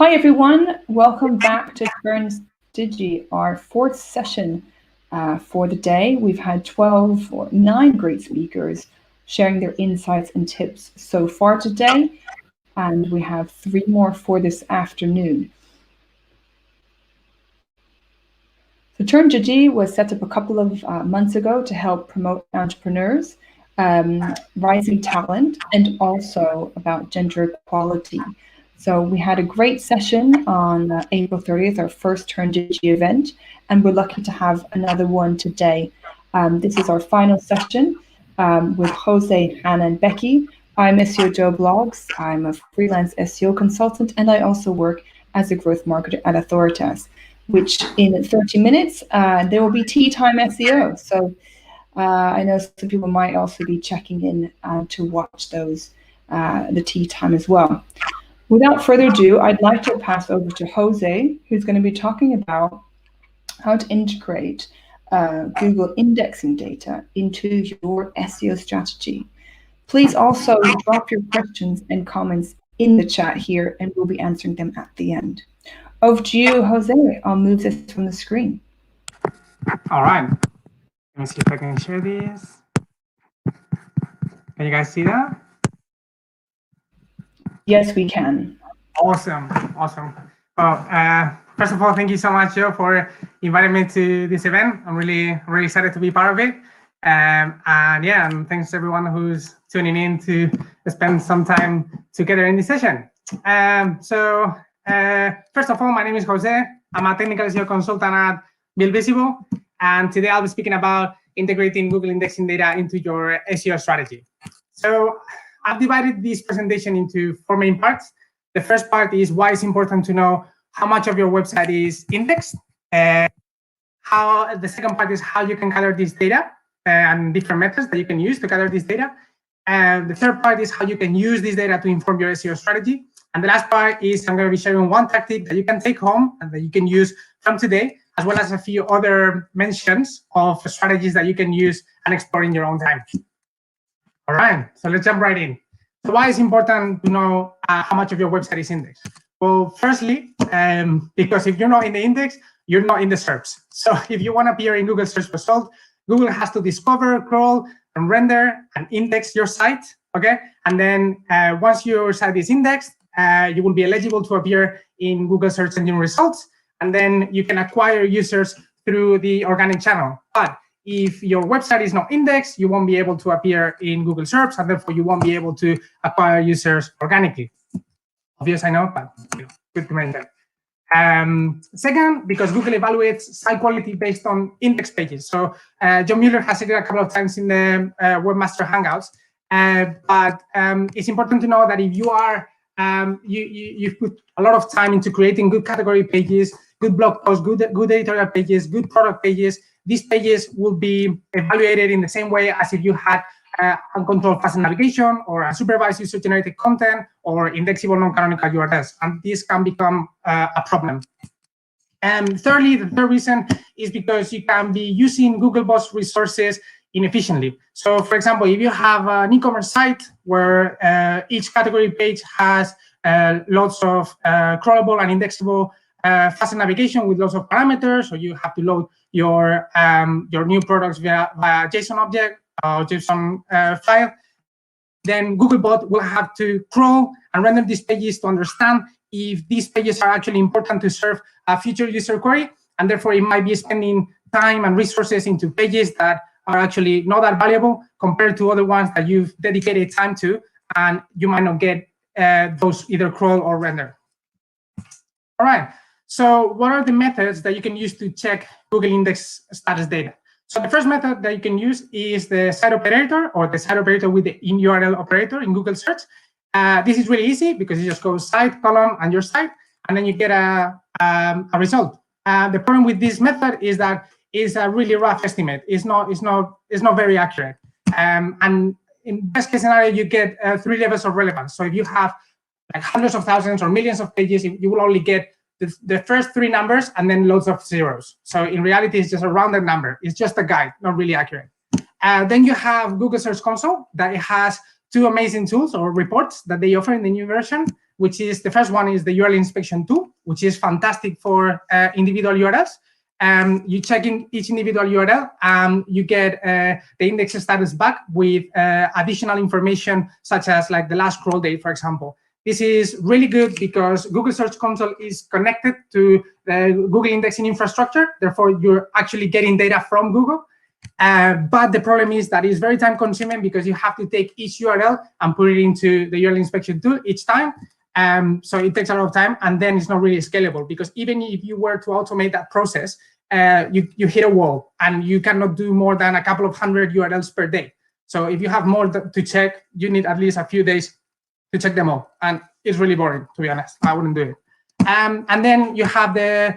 Hi everyone, welcome back to Turns Digi, our fourth session for the day. We've had 12 or 9 great speakers sharing their insights and tips so far today, and we have 3 more for this afternoon. So Turn Digi was set up a couple of months ago to help promote entrepreneurs, rising talent, and also about gender equality. So we had a great session on April 30th, our first Turn Digi event, and we're lucky to have another one today. This is our final session with Jose, Hannah, and Becky. I'm SEO Joe Blogs. I'm a freelance SEO consultant, and I also work as a growth marketer at Authoritas, which in 30 minutes, there will be tea time SEO. So I know some people might also be checking in to watch those, the tea time as well. Without further ado, I'd like to pass over to Jose, who's going to be talking about how to integrate Google indexing data into your SEO strategy. Please also drop your questions and comments in the chat here, and we'll be answering them at the end. Over to you, Jose. I'll move this from the screen. All right. Let me see if I can share this. Can you guys see that? Yes, we can. Awesome. Well, first of all, thank you so much, Joe, for inviting me to this event. I'm really excited to be part of it. And thanks to everyone who's tuning in to spend some time together in this session. First of all, my name is Jose. I'm a technical SEO consultant at Behavioural, and today I'll be speaking about integrating Google indexing data into your SEO strategy. So I've divided this presentation into 4 main parts. The first part is why it's important to know how much of your website is indexed. The second part is how you can gather this data and different methods that you can use to gather this data. And the third part is how you can use this data to inform your SEO strategy. And the last part is I'm going to be sharing one tactic that you can take home and that you can use from today, as well as a few other mentions of strategies that you can use and explore in your own time. All right, so let's jump right in. So why is it important to know how much of your website is indexed? Well, firstly, because if you're not in the index, you're not in the SERPs. So if you want to appear in Google search result, Google has to discover, crawl, and render and index your site, okay? And then once your site is indexed, you will be eligible to appear in Google search engine results, and then you can acquire users through the organic channel. But if your website is not indexed, you won't be able to appear in Google search, and therefore you won't be able to acquire users organically. Obvious, I know, but good to mention. Second, because Google evaluates site quality based on index pages. So John Mueller has said it a couple of times in the Webmaster Hangouts, but it's important to know that if you are you've put a lot of time into creating good category pages, good blog posts, good editorial pages, good product pages, these pages will be evaluated in the same way as if you had uncontrolled fast navigation or unsupervised user-generated content or indexable non-canonical URLs, and this can become a problem. And thirdly, the third reason is because you can be using Googlebot's resources inefficiently. So, for example, if you have an e-commerce site where each category page has lots of crawlable and indexable fast navigation with lots of parameters, or you have to load your new products via JSON object or JSON file, then Googlebot will have to crawl and render these pages to understand if these pages are actually important to serve a future user query, and therefore it might be spending time and resources into pages that are actually not that valuable compared to other ones that you've dedicated time to, and you might not get those either crawl or render. All right, so what are the methods that you can use to check Google index status data? So the first method that you can use is the site operator, or the site operator with the in URL operator in Google search. This is really easy because you just go site, column, and your site, and then you get a result. The problem with this method is that it's a really rough estimate. It's not very accurate. And in best case scenario, you get 3 levels of relevance. So if you have like hundreds of thousands or millions of pages, you will only get the first 3 numbers and then loads of zeros. So in reality, it's just a rounded number. It's just a guide, not really accurate. Then you have Google Search Console, that it has two amazing tools or reports that they offer in the new version, which is, the first one is the URL inspection tool, which is fantastic for individual URLs. You check in each individual URL, and you get the index status back with additional information, such as like the last scroll date, for example. This is really good because Google Search Console is connected to the Google indexing infrastructure. Therefore, you're actually getting data from Google. But the problem is that it's very time consuming because you have to take each URL and put it into the URL inspection tool each time. So it takes a lot of time, and then it's not really scalable, because even if you were to automate that process, you hit a wall and you cannot do more than a couple of hundred URLs per day. So if you have more to check, you need at least a few days to check them all. And it's really boring, to be honest. I wouldn't do it. And then you have the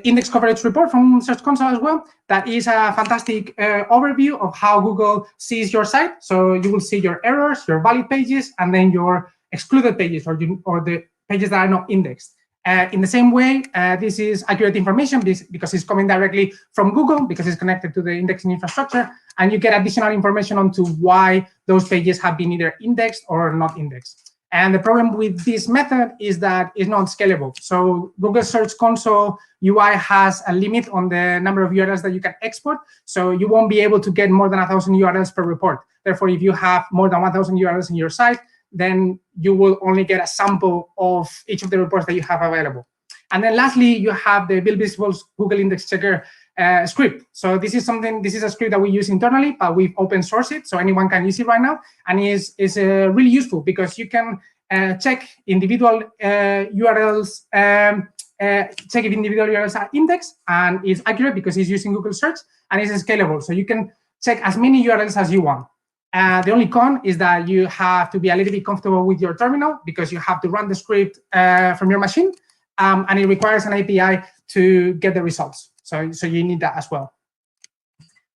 index coverage report from Search Console as well. That is a fantastic overview of how Google sees your site. So you will see your errors, your valid pages, and then your excluded pages, or the pages that are not indexed. In the same way, this is accurate information because it's coming directly from Google, because it's connected to the indexing infrastructure, and you get additional information onto why those pages have been either indexed or not indexed. And the problem with this method is that it's not scalable. So Google Search Console UI has a limit on the number of URLs that you can export. So you won't be able to get more than 1,000 URLs per report. Therefore, if you have more than 1,000 URLs in your site, then you will only get a sample of each of the reports that you have available. And then lastly, you have the Build Visible's Google Index Checker script. So this is a script that we use internally, but we've open sourced it, so anyone can use it right now. And is really useful because you can check individual URLs, check if individual URLs are indexed, and it's accurate because it's using Google Search, and it's scalable. So you can check as many URLs as you want. The only con is that you have to be a little bit comfortable with your terminal, because you have to run the script from your machine, and it requires an API to get the results. So you need that as well.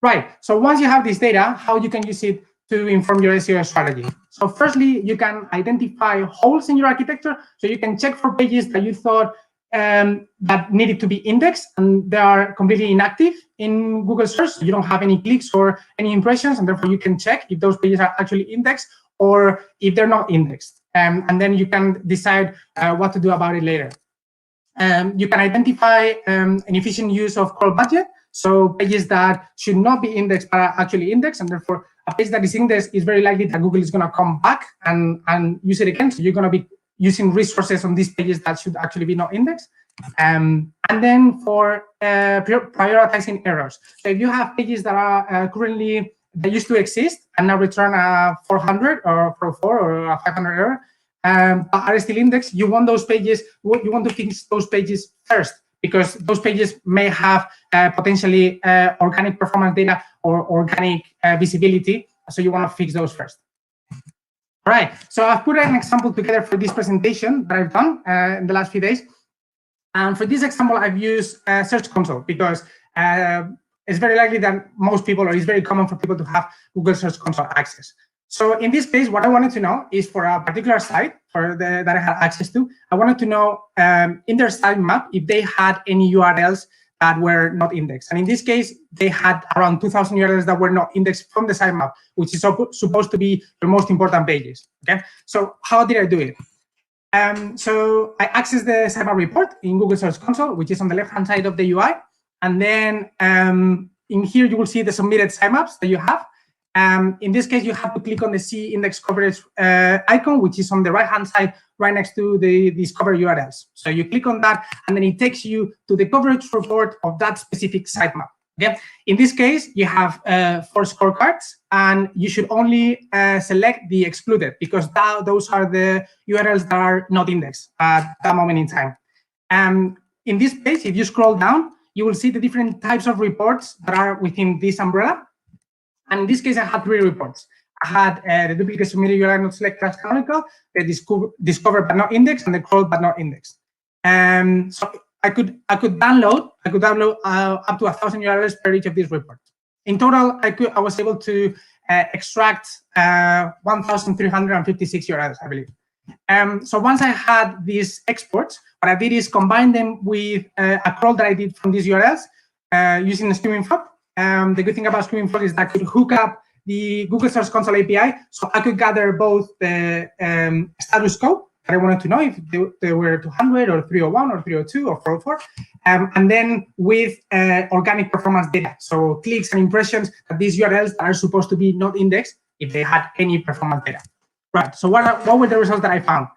Right, so once you have this data, how you can use it to inform your SEO strategy. So firstly, you can identify holes in your architecture. So you can check for pages that you thought that needed to be indexed, and they are completely inactive in Google Search. You don't have any clicks or any impressions, and therefore you can check if those pages are actually indexed or if they're not indexed. And then you can decide what to do about it later. You can identify an efficient use of crawl budget. So pages that should not be indexed but are actually indexed, and therefore a page that is indexed is very likely that Google is going to come back and use it again. So you're going to be using resources on these pages that should actually be not indexed. And then for prioritizing errors. So if you have pages that are currently, that used to exist and now return a 400 or 404 or a 500 error, but are still indexed, you want those pages, you want to fix those pages first, because those pages may have potentially organic performance data or organic visibility. So you want to fix those first. All right, so I've put an example together for this presentation that I've done in the last few days. And for this example, I've used Search Console because it's very likely that most people, or it's very common for people to have Google Search Console access. So in this case, what I wanted to know is for a particular site that I had access to, I wanted to know in their sitemap if they had any URLs that were not indexed. And in this case, they had around 2,000 URLs that were not indexed from the sitemap, which is supposed to be the most important pages. Okay, so how did I do it? So I accessed the sitemap report in Google Search Console, which is on the left-hand side of the UI. And then in here, you will see the submitted sitemaps that you have. In this case, you have to click on the C index coverage icon, which is on the right-hand side, right next to the discover URLs. So you click on that, and then it takes you to the coverage report of that specific sitemap. Okay. In this case, you have 4 scorecards, and you should only select the excluded, because those are the URLs that are not indexed at that moment in time. In this page, if you scroll down, you will see the different types of reports that are within this umbrella. And in this case, I had 3 reports. I had the duplicate submitted URL not selected as canonical, the discovered but not indexed, and the crawled but not indexed. So I could download up to 1,000 URLs per each of these reports. In total, I was able to extract 1,356 URLs, I believe. So once I had these exports, what I did is combine them with a crawl that I did from these URLs using the streaming FOB. the good thing about Screaming Frog is that I could hook up the Google Search Console API, so I could gather both the status code that I wanted to know if they were 200 or 301 or 302 or 404, and then with organic performance data, so clicks and impressions that these URLs that are supposed to be not indexed if they had any performance data. Right. So what were the results that I found?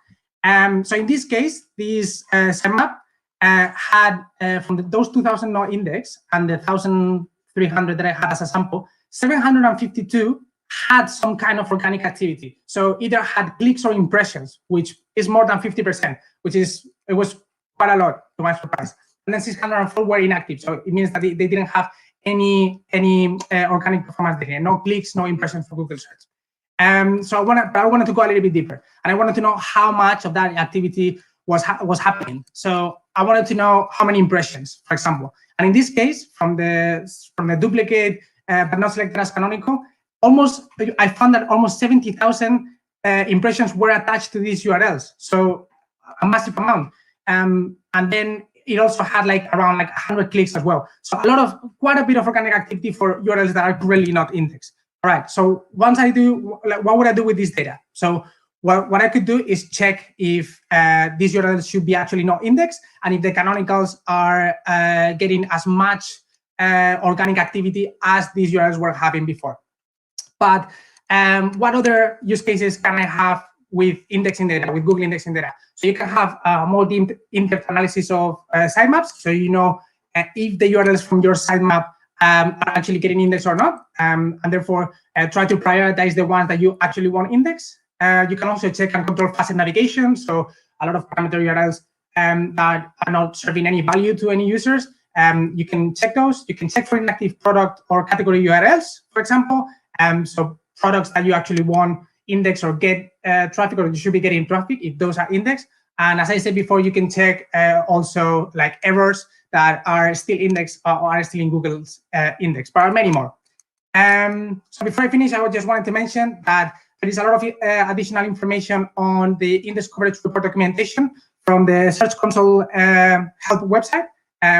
So in this case, this sitemap had from those 2,000 not indexed and the 1,300 that I had as a sample, 752 had some kind of organic activity. So either had clicks or impressions, which is more than 50%, it was quite a lot to my surprise. And then 604 were inactive. So it means that they didn't have any organic performance data, no clicks, no impressions for Google search. So I wanted to go a little bit deeper, and I wanted to know how much of that activity was happening. So I wanted to know how many impressions, for example. And in this case, from the duplicate but not selected as canonical, I found that almost 70,000 impressions were attached to these URLs. So a massive amount. And then it also had around 100 clicks as well. So quite a bit of organic activity for URLs that are currently not indexed. All right. So once I do, what would I do with this data? So what I could do is check if these URLs should be actually not indexed, and if the canonicals are getting as much organic activity as these URLs were having before. But what other use cases can I have with indexing data, with Google indexing data? So you can have more in-depth analysis of sitemaps, so you know if the URLs from your sitemap are actually getting indexed or not, and therefore try to prioritize the ones that you actually want indexed. You can also check and control facet navigation, so a lot of parameter URLs that are not serving any value to any users. You can check those. You can check for inactive product or category URLs, for example. So products that you actually want index or get traffic, or you should be getting traffic if those are indexed. And as I said before, you can check also errors that are still indexed or are still in Google's index, but there are many more. So before I finish, I just wanted to mention that there is a lot of additional information on the index coverage report documentation from the Search Console help website,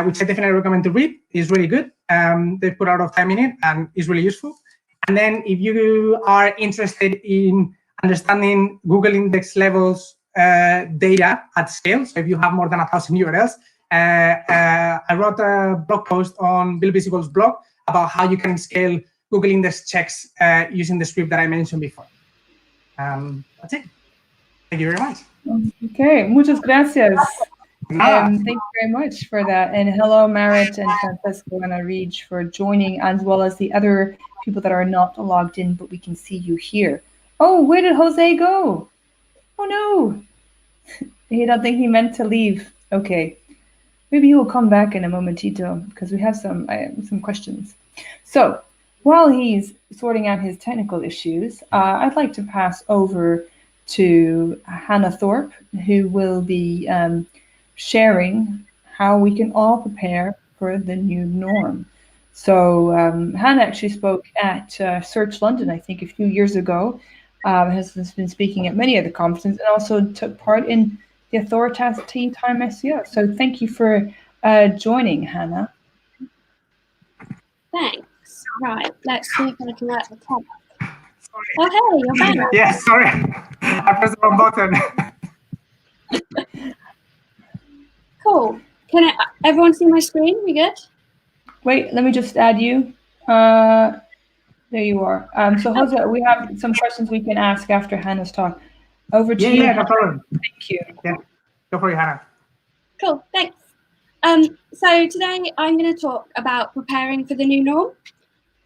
which I definitely recommend to read. It's really good. They put a lot of time in it and it's really useful. And then if you are interested in understanding Google index levels data at scale, so if you have more than 1,000 URLs, I wrote a blog post on Bill Visible's blog about how you can scale Google index checks using the script that I mentioned before. That's it. Thank you very much. Okay, muchas gracias. Thank you very much for that. And hello, Marit and Francesco and Arij for joining, as well as the other people that are not logged in, but we can see you here. Oh, where did Jose go? Oh, no. I don't think he meant to leave. Okay. Maybe he will come back in a momentito because we have some questions. So while he's sorting out his technical issues, I'd like to pass over to Hannah Thorpe, who will be sharing how we can all prepare for the new norm. So Hannah actually spoke at Search London, I think, a few years ago, has been speaking at many other conferences, and also took part in the Authoritas Tea Time SEO. So thank you for joining, Hannah. Thanks. Right, let's see if I can work the tab. Oh, hey, you're back. Yeah, sorry. I pressed the wrong button. Cool. Can everyone see my screen? We good? Wait, let me just add you. There you are. So Jose, we have some questions we can ask after Hannah's talk. Over to you. Yeah, no problem. Thank you. Yeah, go for it, Hannah. Cool, thanks. So today I'm going to talk about preparing for the new norm.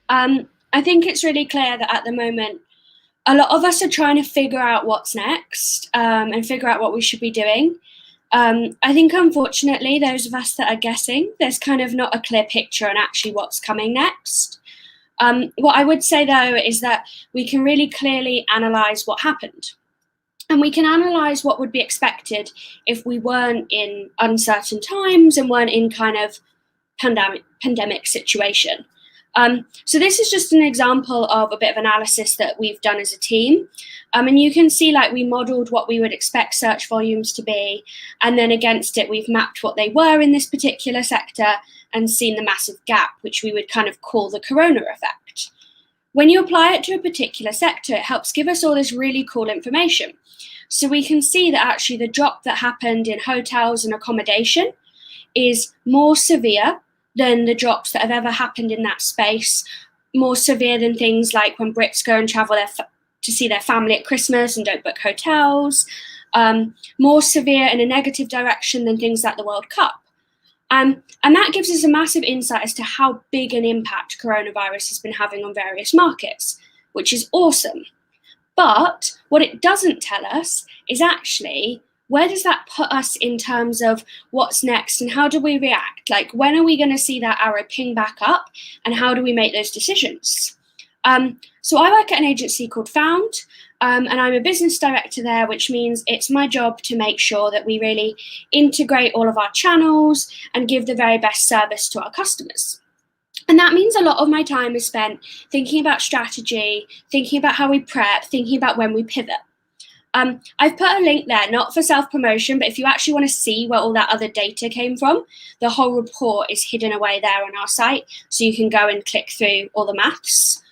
I think it's really clear that at the moment, a lot of us are trying to figure out what's next and figure out what we should be doing. I think, unfortunately, those of us that are guessing, there's kind of not a clear picture on actually what's coming next. What I would say, though, is that we can really clearly analyse what happened. And we can analyse what would be expected if we weren't in uncertain times and weren't in kind of pandemic situation. So this is just an example of a bit of analysis that we've done as a team. And you can see like we modeled what we would expect search volumes to be. And then against it, we've mapped what they were in this particular sector and seen the massive gap, which we would kind of call the corona effect. When you apply it to a particular sector, it helps give us all this really cool information. So we can see that actually the drop that happened in hotels and accommodation is more severe than the drops that have ever happened in that space, more severe than things like when Brits go and travel to see their family at Christmas and don't book hotels, more severe in a negative direction than things like the World Cup. And that gives us a massive insight as to how big an impact coronavirus has been having on various markets, which is awesome. But what it doesn't tell us is actually, where does that put us in terms of what's next and how do we react? Like, when are we going to see that arrow ping back up and how do we make those decisions? So I work at an agency called Found, and I'm a business director there, which means it's my job to make sure that we really integrate all of our channels and give the very best service to our customers. And that means a lot of my time is spent thinking about strategy, thinking about how we prep, thinking about when we pivot. I've put a link there, not for self-promotion, but if you actually want to see where all that other data came from, the whole report is hidden away there on our site, so you can go and click through all the maths.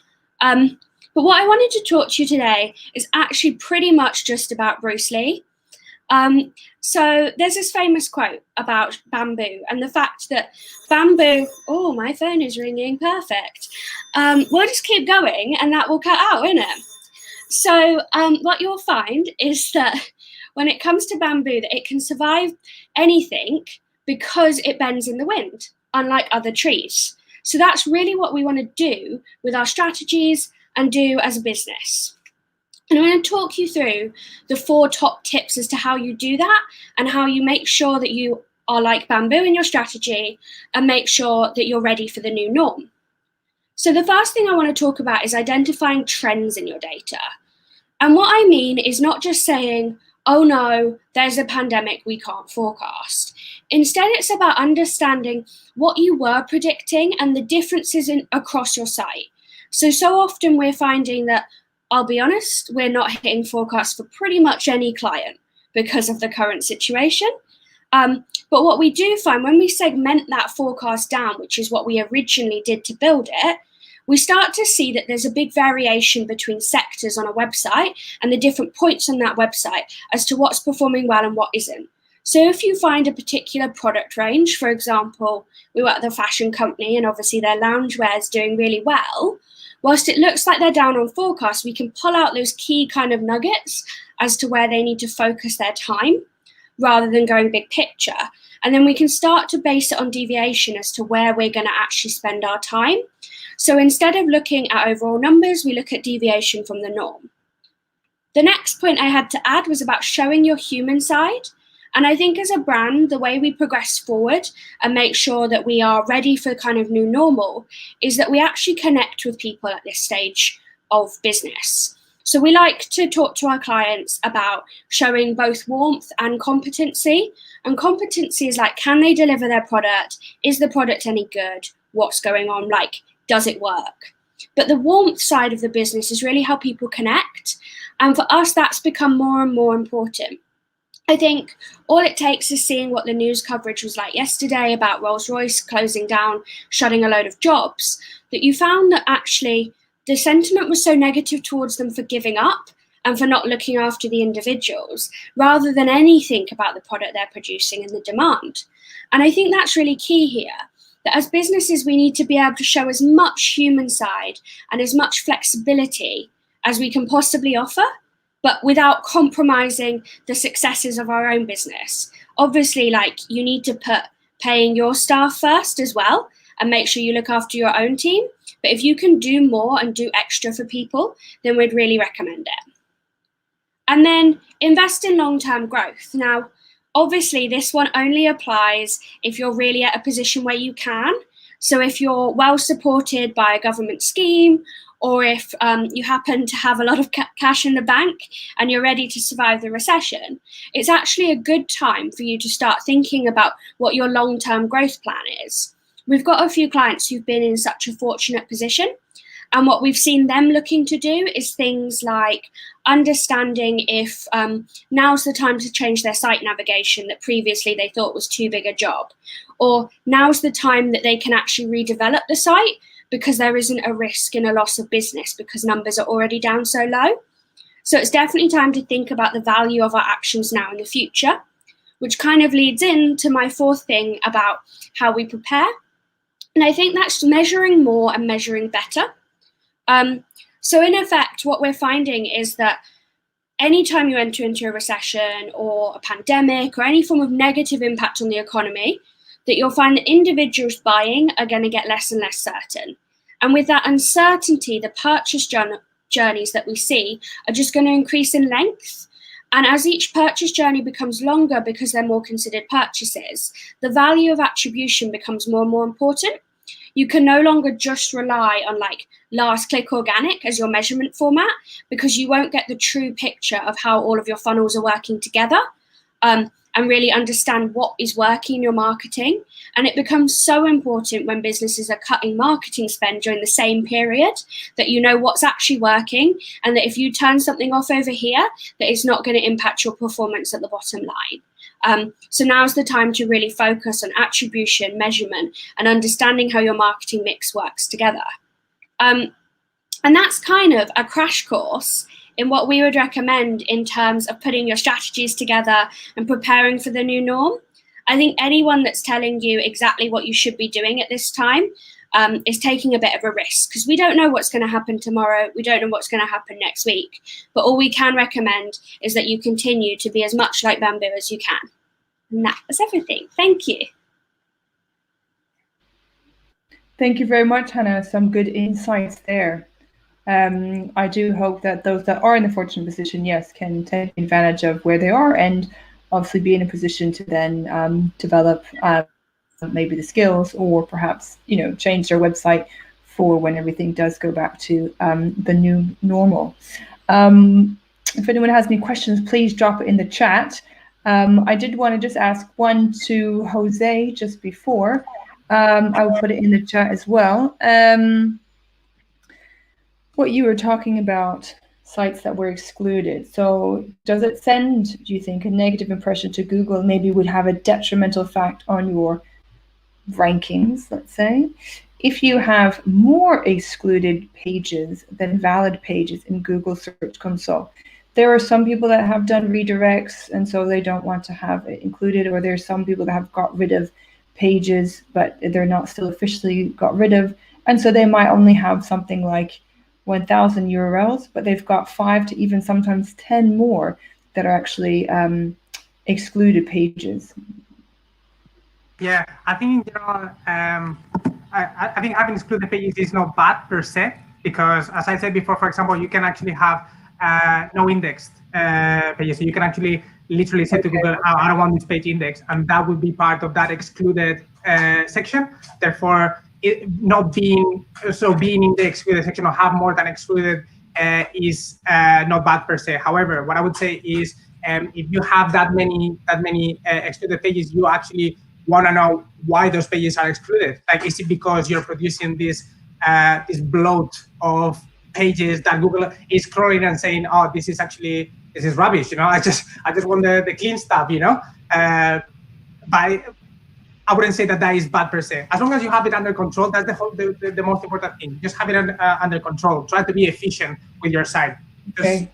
But what I wanted to talk to you today is actually pretty much just about Bruce Lee. So there's this famous quote about bamboo and the fact that bamboo, oh, my phone is ringing, perfect. We'll just keep going and that will cut out, innit? So what you'll find is that when it comes to bamboo, that it can survive anything because it bends in the wind, unlike other trees. So that's really what we want to do with our strategies and do as a business. And I'm going to talk you through the 4 top tips as to how you do that and how you make sure that you are like bamboo in your strategy and make sure that you're ready for the new norm. So the first thing I want to talk about is identifying trends in your data. And what I mean is not just saying, oh no, there's a pandemic we can't forecast. Instead, it's about understanding what you were predicting and the differences across your site. So often we're finding that, I'll be honest, we're not hitting forecasts for pretty much any client because of the current situation. But what we do find when we segment that forecast down, which is what we originally did to build it, we start to see that there's a big variation between sectors on a website and the different points on that website as to what's performing well and what isn't. So if you find a particular product range, for example, we work with a fashion company and obviously their loungewear is doing really well, whilst it looks like they're down on forecast, we can pull out those key kind of nuggets as to where they need to focus their time rather than going big picture. And then we can start to base it on deviation as to where we're going to actually spend our time. So instead of looking at overall numbers, we look at deviation from the norm. The next point I had to add was about showing your human side. And I think as a brand, the way we progress forward and make sure that we are ready for kind of new normal is that we actually connect with people at this stage of business. So we like to talk to our clients about showing both warmth and competency. And competency is like, can they deliver their product? Is the product any good? What's going on? Like, does it work? But the warmth side of the business is really how people connect. And for us, that's become more and more important. I think all it takes is seeing what the news coverage was like yesterday about Rolls-Royce closing down, shutting a load of jobs, that you found that actually the sentiment was so negative towards them for giving up and for not looking after the individuals, rather than anything about the product they're producing and the demand. And I think that's really key here, that as businesses, we need to be able to show as much human side and as much flexibility as we can possibly offer, but without compromising the successes of our own business. Obviously, like, you need to put paying your staff first as well and make sure you look after your own team. But if you can do more and do extra for people, then we'd really recommend it. And then invest in long-term growth. Now, obviously, this one only applies if you're really at a position where you can. So if you're well supported by a government scheme, or if you happen to have a lot of cash in the bank and you're ready to survive the recession, it's actually a good time for you to start thinking about what your long-term growth plan is. we've got a few clients who've been in such a fortunate position. And what we've seen them looking to do is things like understanding if now's the time to change their site navigation that previously they thought was too big a job, or now's the time that they can actually redevelop the site because there isn't a risk in a loss of business because numbers are already down so low. So it's definitely time to think about the value of our actions now in the future, which kind of leads into my fourth thing about how we prepare. And I think that's measuring more and measuring better. So in effect, what we're finding is that anytime you enter into a recession or a pandemic or any form of negative impact on the economy, that you'll find that individuals buying are going to get less and less certain. And with that uncertainty, the purchase journeys that we see are just going to increase in length. And as each purchase journey becomes longer because they're more considered purchases, the value of attribution becomes more and more important. You can no longer just rely on like last click organic as your measurement format because you won't get the true picture of how all of your funnels are working together and really understand what is working in your marketing. And it becomes so important when businesses are cutting marketing spend during the same period that you know what's actually working and that if you turn something off over here, that it's not going to impact your performance at the bottom line. So now's the time to really focus on attribution, measurement, and understanding how your marketing mix works together. And that's kind of a crash course in what we would recommend in terms of putting your strategies together and preparing for the new norm. I think anyone that's telling you exactly what you should be doing at this time is taking a bit of a risk because we don't know what's going to happen tomorrow. We don't know what's going to happen next week. But all we can recommend is that you continue to be as much like Bamboo as you can. And that was everything. Thank you. Thank you very much, Hannah. Some good insights there. I do hope that those that are in the fortunate position, yes, can take advantage of where they are and obviously be in a position to then develop maybe the skills or perhaps, you know, change their website for when everything does go back to the new normal. If anyone has any questions, please drop it in the chat. I did want to just ask one to Jose just before. I will put it in the chat as well. What you were talking about, sites that were excluded. So does it send, do you think, a negative impression to Google, maybe would have a detrimental effect on your rankings, let's say, if you have more excluded pages than valid pages in Google Search Console? There are some people that have done redirects and so they don't want to have it included, or there's some people that have got rid of pages but they're not still officially got rid of, and so they might only have something like 1,000 URLs, but they've got 5 to even sometimes 10 more that are actually excluded pages. Yeah, I think in general, I think having excluded pages is not bad per se, because as I said before, for example, you can actually have no indexed pages. So you can actually literally say to Google, oh, I don't want this page indexed, and that would be part of that excluded section. Therefore, it not being in the excluded section or have more than excluded is not bad per se. However, what I would say is if you have that many excluded pages, you actually want to know why those pages are excluded. Like, is it because you're producing this bloat of pages that Google is crawling and saying, oh, this is rubbish, you know, I just want the clean stuff, you know? I wouldn't say that is bad per se. As long as you have it under control, that's the most important thing. Just have it under control. Try to be efficient with your site. Okay.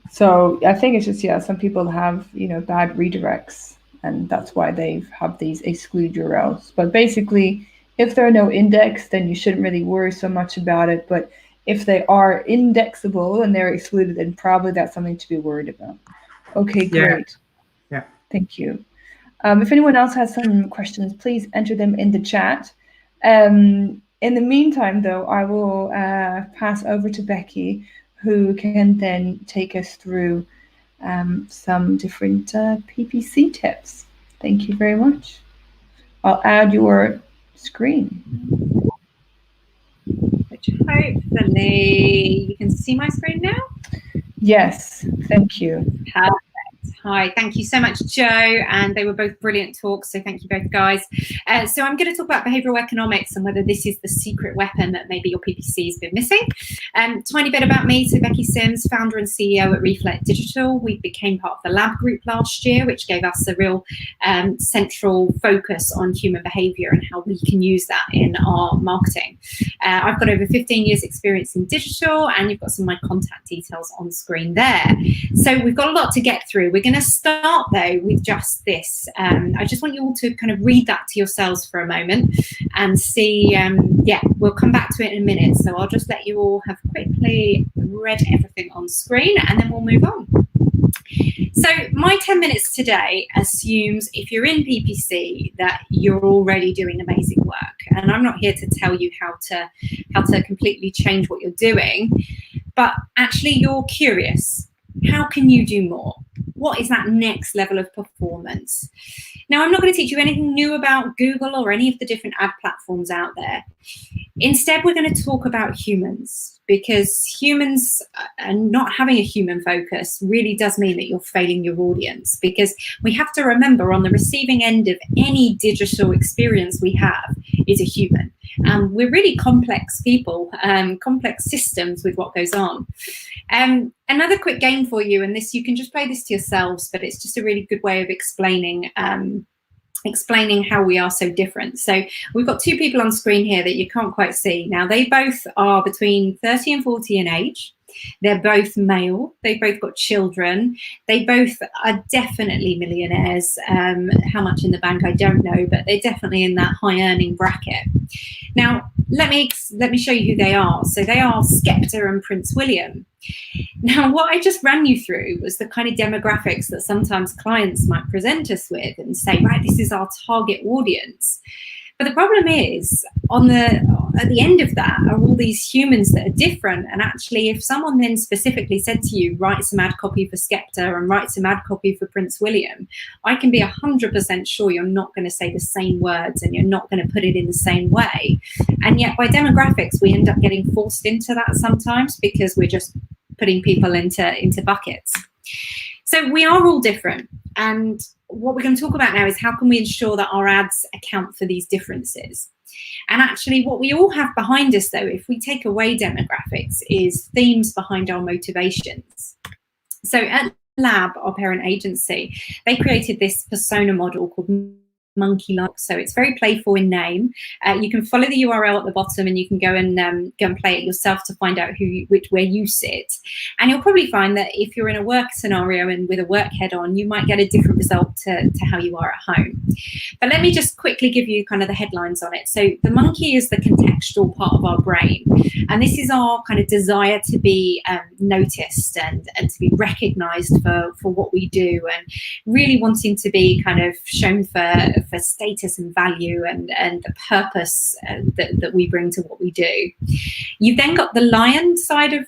So I think it's just, yeah, some people have, you know, bad redirects, and that's why they have these exclude URLs. But basically, if there are no index, then you shouldn't really worry so much about it. But if they are indexable and they're excluded, then probably that's something to be worried about. Okay, great. Yeah. Thank you. If anyone else has some questions, please enter them in the chat. In the meantime, though, I will pass over to Becky, who can then take us through some different PPC tips. Thank you very much. I'll add your screen. Which hopefully you can see my screen now. Yes, thank you. Perfect. Hi, thank you so much, Joe, and they were both brilliant talks, so thank you both, guys. So I'm going to talk about behavioural economics and whether this is the secret weapon that maybe your PPC has been missing. Tiny bit about me, so Becky Simms, founder and CEO at Reflect Digital. We became part of the lab group last year, which gave us a real central focus on human behaviour and how we can use that in our marketing. I've got over 15 years experience in digital, and you've got some of my contact details on screen there. So we've got a lot to get through. We're going to start though with just this. I just want you all to kind of read that to yourselves for a moment and see, yeah, we'll come back to it in a minute. So I'll just let you all have quickly read everything on screen and then we'll move on. So my 10 minutes today assumes if you're in PPC that you're already doing amazing work. And I'm not here to tell you how to completely change what you're doing, but actually you're curious. How can you do more? What is that next level of performance? Now, I'm not going to teach you anything new about Google or any of the different ad platforms out there. Instead, we're going to talk about humans, because humans and not having a human focus really does mean that you're failing your audience, because we have to remember on the receiving end of any digital experience we have is a human. We're really complex people, complex systems with what goes on. Another quick game for you, and this you can just play this to yourselves, but it's just a really good way of explaining how we are so different. So we've got two people on screen here that you can't quite see. Now, they both are between 30 and 40 in age. They're both male. They've both got children. They both are definitely millionaires. How much in the bank, I don't know, but they're definitely in that high earning bracket. Now, let me show you who they are. So they are Skepta and Prince William. Now, what I just ran you through was the kind of demographics that sometimes clients might present us with and say, right, this is our target audience. But the problem is, at the end of that are all these humans that are different. And actually, if someone then specifically said to you, write some ad copy for Skepta and write some ad copy for Prince William, I can be 100% sure you're not going to say the same words and you're not going to put it in the same way. And yet by demographics, we end up getting forced into that sometimes because we're just putting people into buckets. So we are all different. And what we're going to talk about now is how can we ensure that our ads account for these differences? And actually what we all have behind us, though, if we take away demographics, is themes behind our motivations. So at Lab, our parent agency, they created this persona model called Monkey Line. So it's very playful in name. You can follow the URL at the bottom and you can go and play it yourself to find out where you sit. And you'll probably find that if you're in a work scenario and with a work head on, you might get a different result to how you are at home. But let me just quickly give you kind of the headlines on it. So the monkey is the contextual part of our brain. And this is our kind of desire to be noticed and to be recognized for what we do, and really wanting to be kind of shown for status and value and the purpose that we bring to what we do. You've then got the lion side of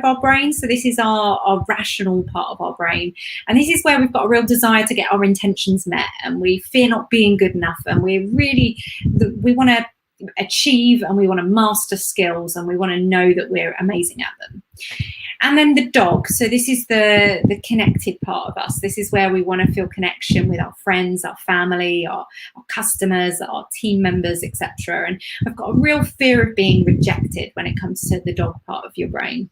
our brain. So this is our rational part of our brain. And this is where we've got a real desire to get our intentions met, and we fear not being good enough, and we want to achieve, and we want to master skills, and we want to know that we're amazing at them. And then the dog. So this is the connected part of us. This is where we want to feel connection with our friends, our family, our customers, our team members, etc. And I've got a real fear of being rejected when it comes to the dog part of your brain.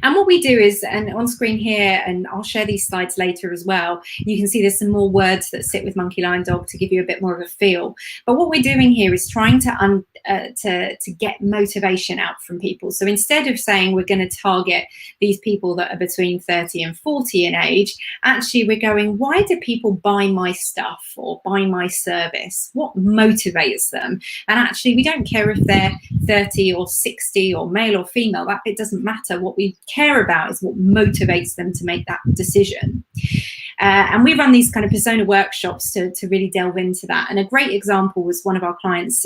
And what we do is, and on screen here, and I'll share these slides later as well, you can see there's some more words that sit with monkey, lion, dog to give you a bit more of a feel. But what we're doing here is trying to get motivation out from people. So instead of saying we're going to target these people that are between 30 and 40 in age, actually we're going, why do people buy my stuff or buy my service? What motivates them? And actually we don't care if they're 30 or 60 or male or female, that it doesn't matter. What we care about is what motivates them to make that decision. And we run these kind of persona workshops to really delve into that. And a great example was one of our clients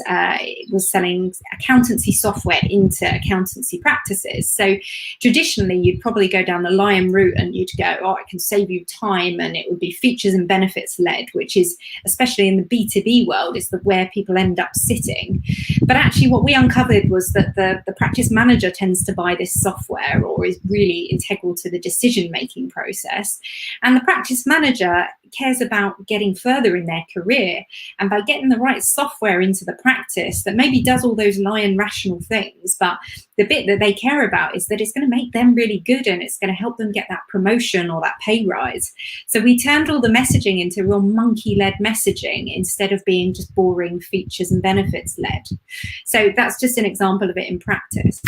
was selling accountancy software into accountancy practices. So traditionally, you'd probably go down the lion route and you'd go, oh, I can save you time, and it would be features and benefits led, which is, especially in the B2B world, is where people end up sitting. But actually what we uncovered was that the practice manager tends to buy this software, or is really integral to the decision-making process. And the practice experienced manager cares about getting further in their career, and by getting the right software into the practice that maybe does all those lion rational things, but the bit that they care about is that it's going to make them really good and it's going to help them get that promotion or that pay rise. So we turned all the messaging into real monkey-led messaging instead of being just boring features and benefits led. So that's just an example of it in practice.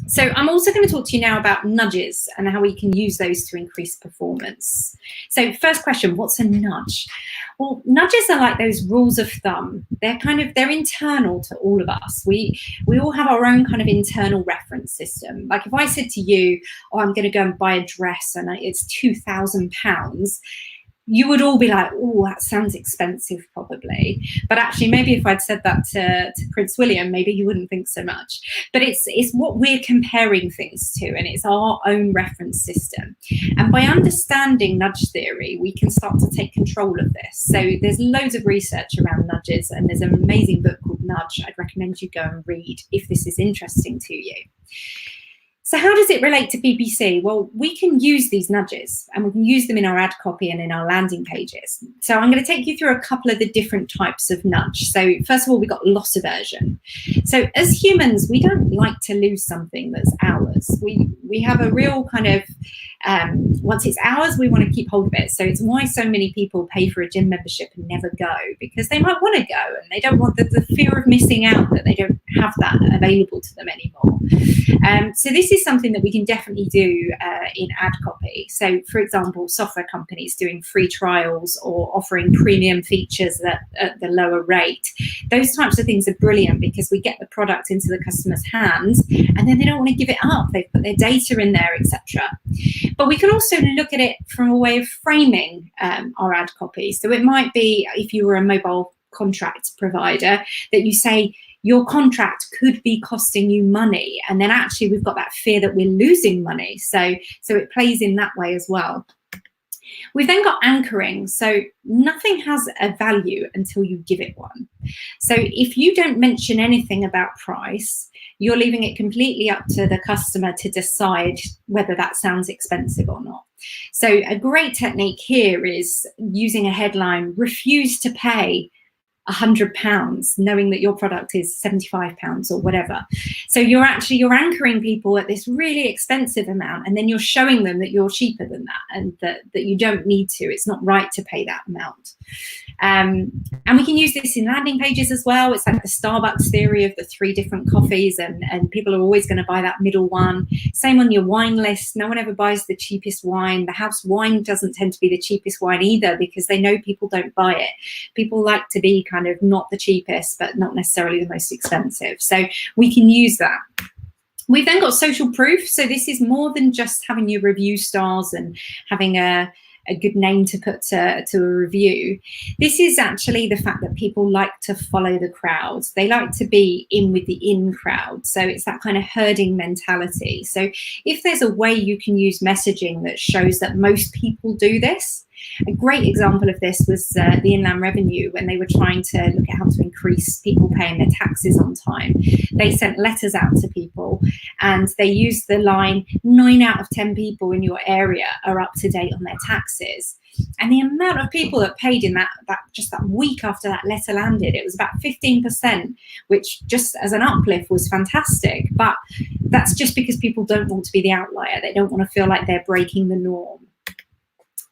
So I'm also going to talk to you now about nudges and how we can use those to increase performance. So first question, what's a nudge? Well, nudges are like those rules of thumb. They're internal to all of us. We all have our own kind of internal reference system. Like if I said to you, oh, I'm going to go and buy a dress and it's £2,000, you would all be like, oh, that sounds expensive probably. But actually, maybe if I'd said that to Prince William, maybe you wouldn't think so much. But it's what we're comparing things to, and it's our own reference system. And by understanding nudge theory, we can start to take control of this. So there's loads of research around nudges, and there's an amazing book called Nudge I'd recommend you go and read if this is interesting to you. So how does it relate to PPC? Well, we can use these nudges and we can use them in our ad copy and in our landing pages. So I'm going to take you through a couple of the different types of nudge. So first of all, we've got loss aversion. So as humans, we don't like to lose something that's ours. We have a real kind of, once it's ours, we want to keep hold of it. So it's why so many people pay for a gym membership and never go, because they might want to go and they don't want the fear of missing out that they don't have that available to them anymore. So this is something that we can definitely do in ad copy. So for example, software companies doing free trials or offering premium features at the lower rate. Those types of things are brilliant because we get the product into the customer's hands and then they don't want to give it up. They put their data in there, etc. But we can also look at it from a way of framing our ad copy. So it might be, if you were a mobile contract provider, that you say, your contract could be costing you money. And then actually we've got that fear that we're losing money. So it plays in that way as well. We've then got anchoring. So nothing has a value until you give it one. So if you don't mention anything about price, you're leaving it completely up to the customer to decide whether that sounds expensive or not. So a great technique here is using a headline, refuse to pay £100, knowing that your product is £75 or whatever. So you're anchoring people at this really expensive amount, and then you're showing them that you're cheaper than that and that you don't need to. It's not right to pay that amount. And we can use this in landing pages as well. It's like the Starbucks theory of the 3 different coffees, and people are always going to buy that middle one. Same on your wine list. No one ever buys the cheapest wine. The house wine doesn't tend to be the cheapest wine either, because they know people don't buy it. People like to be kind of not the cheapest, but not necessarily the most expensive. So we can use that. We've then got social proof. So this is more than just having your review stars and having a good name to put to a review. This is actually the fact that people like to follow the crowds. They like to be in with the in crowd. So it's that kind of herding mentality. So if there's a way you can use messaging that shows that most people do this, a great example of this was the Inland Revenue, when they were trying to look at how to increase people paying their taxes on time. They sent letters out to people and they used the line, 9 out of 10 people in your area are up to date on their taxes. And the amount of people that paid in that week after that letter landed, it was about 15%, which just as an uplift was fantastic. But that's just because people don't want to be the outlier. They don't want to feel like they're breaking the norm.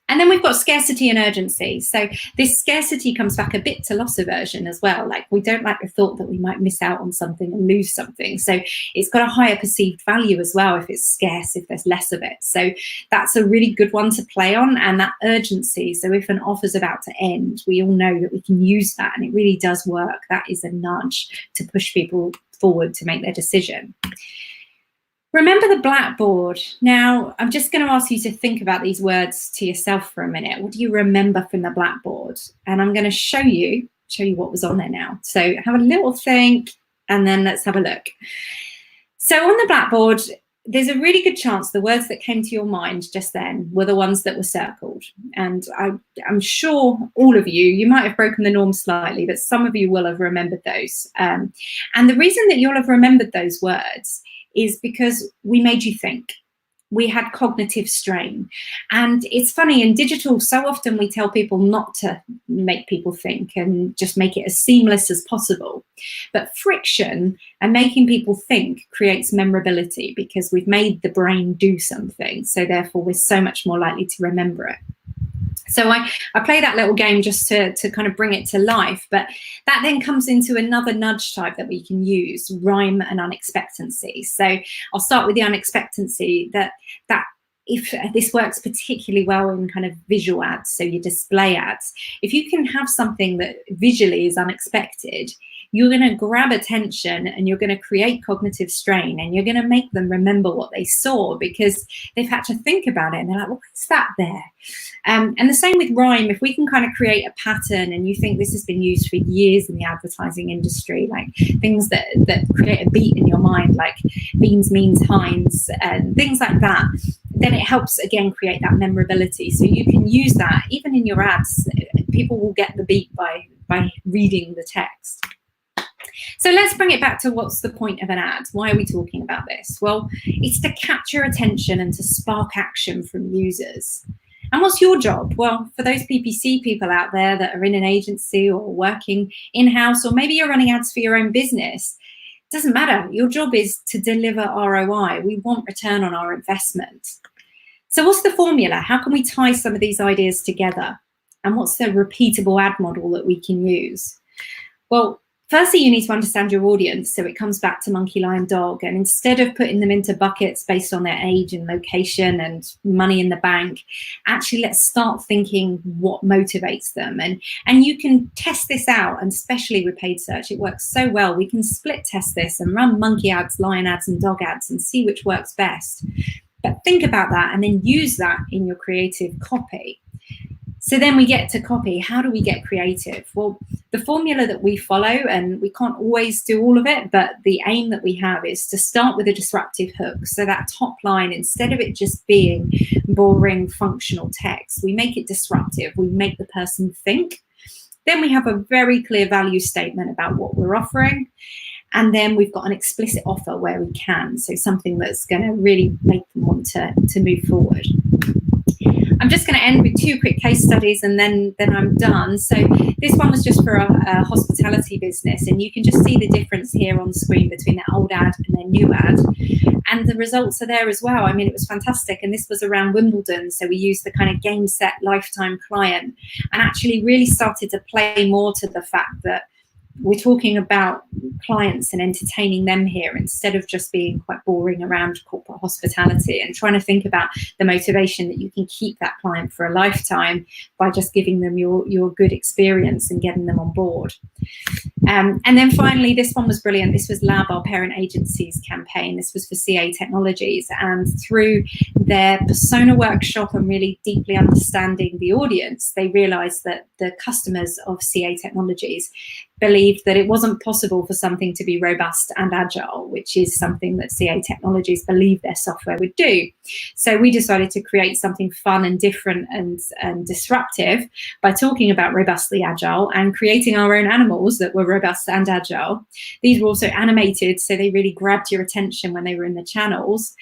And then we've got scarcity and urgency. So this scarcity comes back a bit to loss aversion as well. Like, we don't like the thought that we might miss out on something and lose something. So it's got a higher perceived value as well if it's scarce, if there's less of it. So that's a really good one to play on. And that urgency. So if an offer's about to end, we all know that we can use that, and it really does work. That is a nudge to push people forward to make their decision. Remember the blackboard. Now, I'm just going to ask you to think about these words to yourself for a minute. What do you remember from the blackboard? And I'm going to show you what was on there now. So have a little think, and then let's have a look. So on the blackboard, there's a really good chance the words that came to your mind just then were the ones that were circled. And I'm sure all of you might have broken the norm slightly, but some of you will have remembered those. And the reason that you'll have remembered those words is because we made you think. we had cognitive strain. And it's funny, in digital, so often we tell people not to make people think and just make it as seamless as possible. But friction and making people think creates memorability, because we've made the brain do something. So therefore, we're so much more likely to remember it. So I play that little game just to kind of bring it to life. But that then comes into another nudge type that we can use, rhyme and unexpectancy. So I'll start with the unexpectancy, that if this works particularly well in kind of visual ads, so your display ads. If you can have something that visually is unexpected, you're going to grab attention and you're going to create cognitive strain, and you're going to make them remember what they saw, because they've had to think about it and they're like, what's that there? And the same with rhyme. If we can kind of create a pattern, and you think this has been used for years in the advertising industry, like things that create a beat in your mind, like beans means Heinz and things like that, then it helps again create that memorability. So you can use that even in your ads. People will get the beat by reading the text. So let's bring it back to what's the point of an ad? Why are we talking about this? Well, it's to capture attention and to spark action from users. And what's your job? Well, for those PPC people out there that are in an agency or working in-house, or maybe you're running ads for your own business, it doesn't matter. Your job is to deliver ROI. We want return on our investment. So what's the formula? How can we tie some of these ideas together? And what's the repeatable ad model that we can use? Well, firstly, you need to understand your audience. So it comes back to monkey, lion, dog. And instead of putting them into buckets based on their age and location and money in the bank, actually let's start thinking what motivates them. And you can test this out, and especially with paid search, it works so well. We can split test this and run monkey ads, lion ads, and dog ads and see which works best. But think about that and then use that in your creative copy. So then we get to copy. How do we get creative? Well, the formula that we follow, and we can't always do all of it, but the aim that we have is to start with a disruptive hook. So that top line, instead of it just being boring functional text, we make it disruptive. We make the person think. Then we have a very clear value statement about what we're offering. And then we've got an explicit offer where we can. So something that's going to really make them want to move forward. I'm just going to end with 2 quick case studies, and then I'm done. So this one was just for a hospitality business, and you can just see the difference here on the screen between their old ad and their new ad. And the results are there as well. I mean, it was fantastic. And this was around Wimbledon. So we used the kind of game set lifetime client, and actually really started to play more to the fact that we're talking about clients and entertaining them here, instead of just being quite boring around corporate hospitality, and trying to think about the motivation that you can keep that client for a lifetime by just giving them your good experience and getting them on board. And then finally, this one was brilliant. This was Lab, our parent agency's campaign. This was for CA Technologies, and through their persona workshop and really deeply understanding the audience, they realized that the customers of CA Technologies believed that it wasn't possible for something to be robust and agile, which is something that CA Technologies believed their software would do. So we decided to create something fun and different and disruptive by talking about robustly agile and creating our own animals that were robust and agile. These were also animated, so they really grabbed your attention when they were in the channels.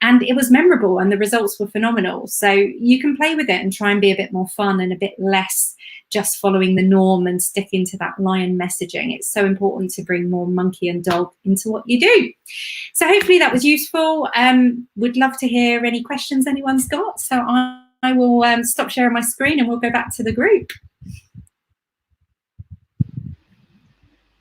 And it was memorable, and the results were phenomenal. So you can play with it and try and be a bit more fun and a bit less just following the norm and sticking to that lion messaging. It's so important to bring more monkey and dog into what you do. So hopefully that was useful. Would love to hear any questions anyone's got. So I will stop sharing my screen and we'll go back to the group.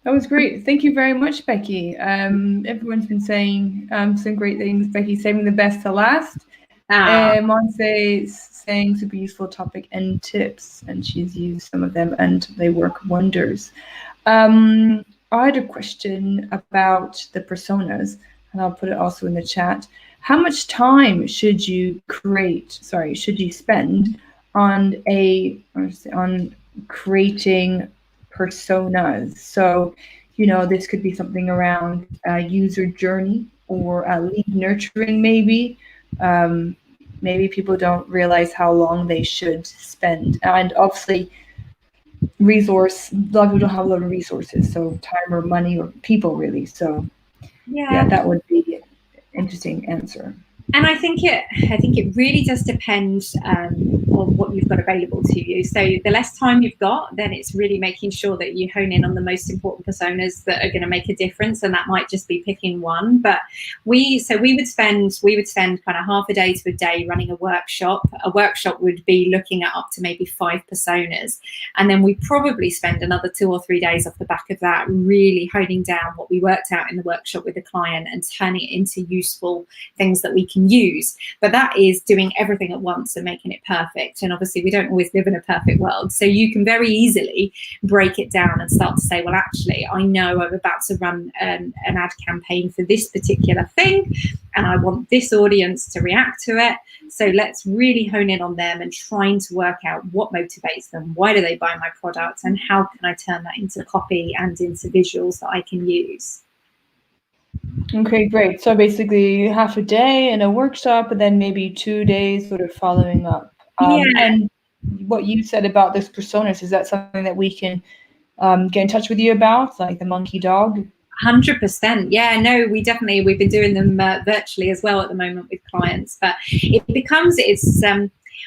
That was great. Thank you very much, Becky. Everyone's been saying some great things. Becky saving the best to last. Monse saying super useful topic and tips, and she's used some of them and they work wonders. I had a question about the personas, and I'll put it also in the chat. How much time should you spend on creating personas? So, this could be something around user journey or lead nurturing, maybe. Maybe people don't realize how long they should spend. And obviously, a lot of people don't have a lot of resources, so time or money or people, really. So, yeah that would be an interesting answer. And I think it really does depend on what you've got available to you. So the less time you've got, then it's really making sure that you hone in on the most important personas that are going to make a difference, and that might just be picking one. But we would spend kind of half a day to a day running a workshop. A workshop would be looking at up to maybe 5 personas, and then we probably spend another 2 or 3 days off the back of that, really honing down what we worked out in the workshop with the client and turning it into useful things that we can use. But that is doing everything at once and making it perfect. And obviously we don't always live in a perfect world, so you can very easily break it down and start to say, well, actually, I know I'm about to run an ad campaign for this particular thing, and I want this audience to react to it. So let's really hone in on them and trying to work out what motivates them, why do they buy my product, and how can I turn that into copy and into visuals that I can use. Okay, great. So basically half a day in a workshop, and then maybe 2 days sort of following up. And what you said about this personas, is that something that we can get in touch with you about, like the monkey dog? 100%. Yeah, no, we've been doing them virtually as well at the moment with clients, but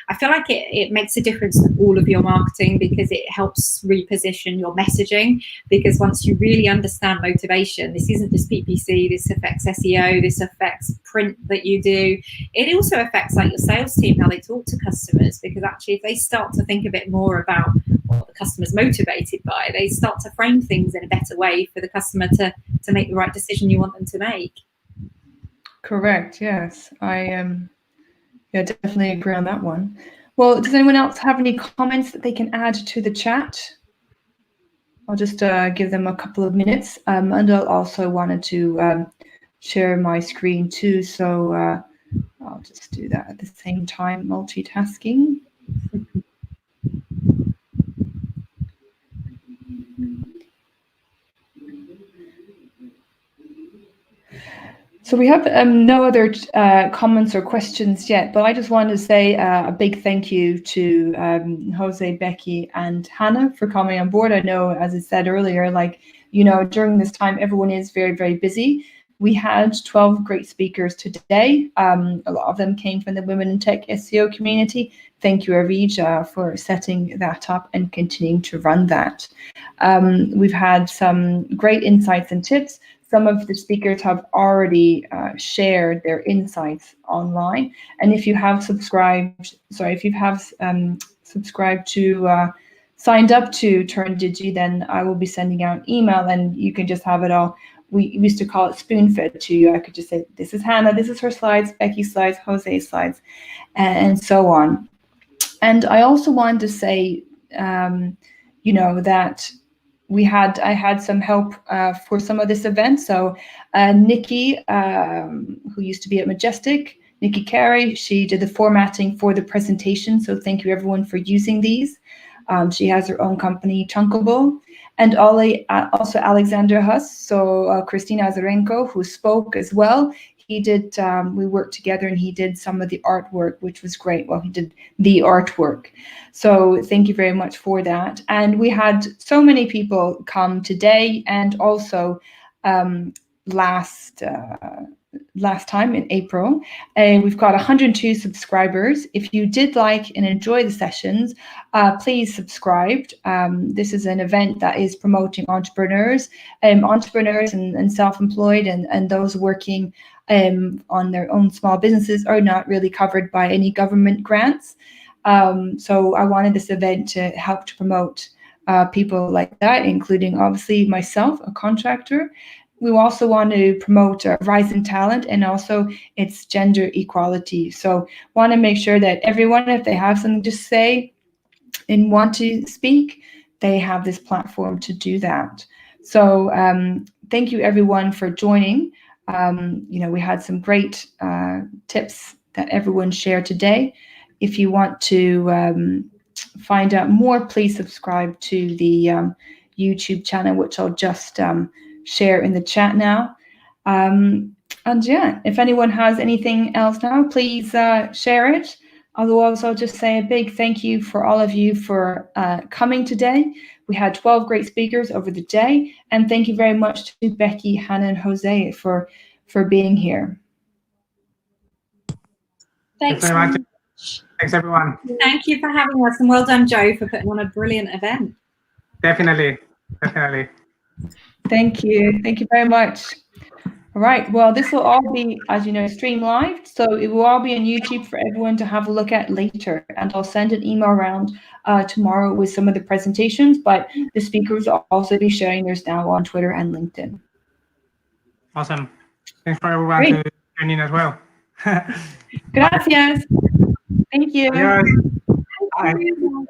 I feel like it makes a difference to all of your marketing, because it helps reposition your messaging. Because once you really understand motivation, this isn't just PPC, this affects SEO, this affects print that you do. It also affects like your sales team, how they talk to customers, because actually if they start to think a bit more about what the customer's motivated by, they start to frame things in a better way for the customer to make the right decision you want them to make. Correct, yes. Yeah, definitely agree on that one. Well, does anyone else have any comments that they can add to the chat? I'll just give them a couple of minutes. And I'll also wanted to share my screen too, so I'll just do that at the same time, multitasking. So we have no other comments or questions yet, but I just wanted to say a big thank you to Jose, Becky, and Hannah for coming on board. I know, as I said earlier, during this time, everyone is very, very busy. We had 12 great speakers today. A lot of them came from the Women in Tech SEO community. Thank you, Arij, for setting that up and continuing to run that. We've had some great insights and tips. Some of the speakers have already shared their insights online. And if you have subscribed to, signed up to Turn Digi, then I will be sending out an email and you can just have it all. We used to call it spoon-fed to you. I could just say, this is Hannah, this is her slides, Becky's slides, Jose's slides, and so on. And I also wanted to say, that I had some help for some of this event. So Nikki, who used to be at Majestic, Nikki Carey, she did the formatting for the presentation. So thank you everyone for using these. She has her own company, Chunkable. And also Alexander Huss, so Christina Azarenko, who spoke as well. He did, we worked together and he did some of the artwork, which was great. Well, he did the artwork. So thank you very much for that. And we had so many people come today and also last time in April. We've got 102 subscribers. If you did like and enjoy the sessions, please subscribe. This is an event that is promoting entrepreneurs and self-employed and those working on their own small businesses are not really covered by any government grants. So I wanted this event to help to promote people like that, including obviously myself, a contractor. We also want to promote rising talent and also its gender equality. So want to make sure that everyone, if they have something to say and want to speak, they have this platform to do that. So thank you everyone for joining. We had some great tips that everyone shared today. If you want to find out more, please subscribe to the YouTube channel, which I'll just share in the chat now. And yeah, if anyone has anything else now, please share it. Otherwise, I'll just say a big thank you for all of you for coming today. We had 12 great speakers over the day. And thank you very much to Becky, Hannah, and Jose for being here. Thanks very so much. much. Thanks, everyone. Thank you for having us, and well done, Joe, for putting on a brilliant event. Definitely. Definitely. Thank you. Thank you very much. All right. Well, this will all be, as you know, stream live. So it will all be on YouTube for everyone to have a look at later. And I'll send an email around tomorrow with some of the presentations, but the speakers will also be sharing theirs now on Twitter and LinkedIn. Awesome. Thanks for everyone Great. to join in as well. Gracias. Thank you. Adios. Thank you.